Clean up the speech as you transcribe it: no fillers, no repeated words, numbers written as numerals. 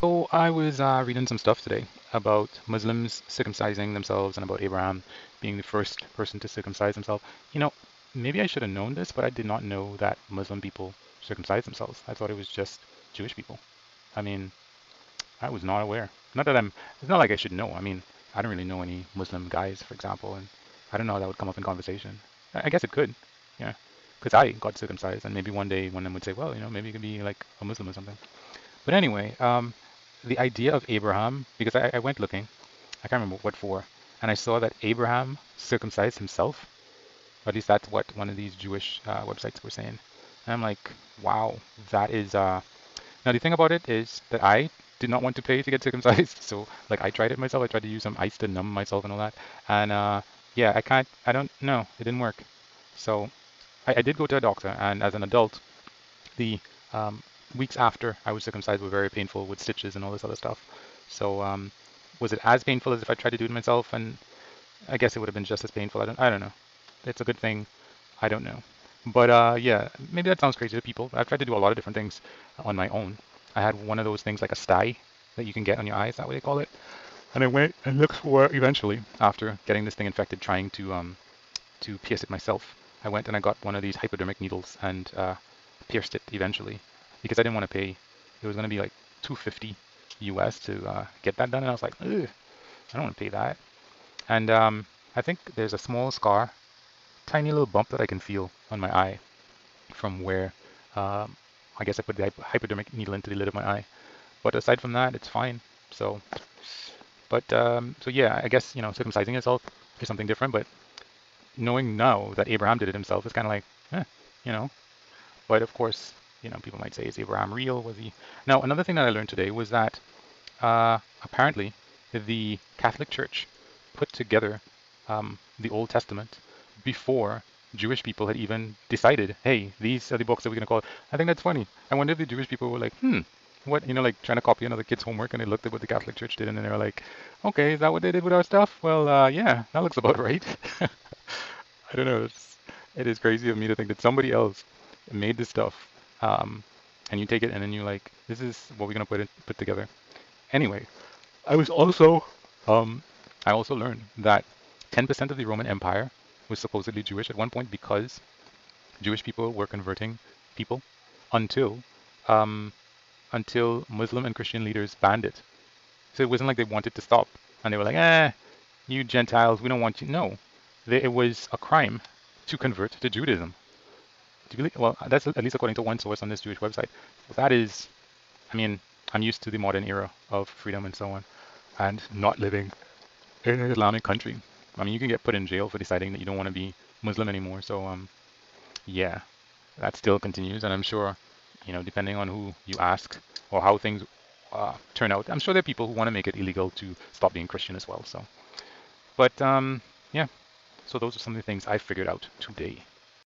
So I was reading some stuff today about Muslims circumcising themselves and about Abraham being the first person to circumcise himself. You know, maybe I should have known this, but I did not know that Muslim people circumcise themselves. I thought it was just Jewish people. I mean, I was not aware. Not that it's not like I should know. I mean, I don't really know any Muslim guys, for example, and I don't know how that would come up in conversation. I guess it could, yeah, because I got circumcised, and maybe one day one of them would say, well, maybe you could be like a Muslim or something. But anyway, the idea of Abraham, because I went looking, I can't remember what for, and I saw that Abraham circumcised himself. Or at least that's what one of these Jewish websites were saying. And I'm like, wow, that is. Now the thing about it is that I did not want to pay to get circumcised, so like I tried it myself. I tried to use some ice to numb myself and all that, and yeah, I can't. I don't know. It didn't work. So I did go to a doctor, and as an adult, the um, weeks after I was circumcised were very painful with stitches and all this other stuff. So was it as painful as if I tried to do it myself? And I guess it would have been just as painful. I don't know. It's a good thing. I don't know. But yeah, maybe that sounds crazy to people. I've tried to do a lot of different things on my own. I had one of those things like a sty that you can get on your eyes. Is that what they call it? And I went and looked for eventually after getting this thing infected, trying to pierce it myself. I went and I got one of these hypodermic needles and pierced it eventually because I didn't want to pay. It was going to be like 250 US to get that done, and I was like, ugh, I don't want to pay that. And I think there's a small scar, tiny little bump that I can feel on my eye from where um, I guess I put the hypodermic needle into the lid of my eye. But aside from that, it's fine. So, but so yeah, I guess circumcising itself is something different. But knowing now that Abraham did it himself is kind of like, you know. But of course, people might say, is Abraham real? Was he? Now, another thing that I learned today was that apparently the Catholic Church put together the Old Testament before Jewish people had even decided, hey, these are the books that we're going to call it. I think that's funny. I wonder if the Jewish people were like, what, like trying to copy another kid's homework, and they looked at what the Catholic Church did, and they were like, okay, is that what they did with our stuff? Well, yeah, that looks about right. I don't know. It is crazy of me to think that somebody else made this stuff, um, and you take it and then you like, this is what we're gonna put together. Anyway, I was also, um, I also learned that 10% of the Roman Empire was supposedly Jewish at one point because Jewish people were converting people until, um, until Muslim and Christian leaders banned it. So it wasn't like they wanted to stop, and they were like, you Gentiles, we don't want you. No, it was a crime to convert to Judaism. Do you believe? Well, that's at least according to one source on this Jewish website. So that is, I mean, I'm used to the modern era of freedom and so on, and not living in an Islamic country. I mean, you can get put in jail for deciding that you don't want to be Muslim anymore. So, yeah, that still continues, and I'm sure, depending on who you ask or how things turn out, I'm sure there are people who want to make it illegal to stop being Christian as well. So, but yeah, so those are some of the things I figured out today.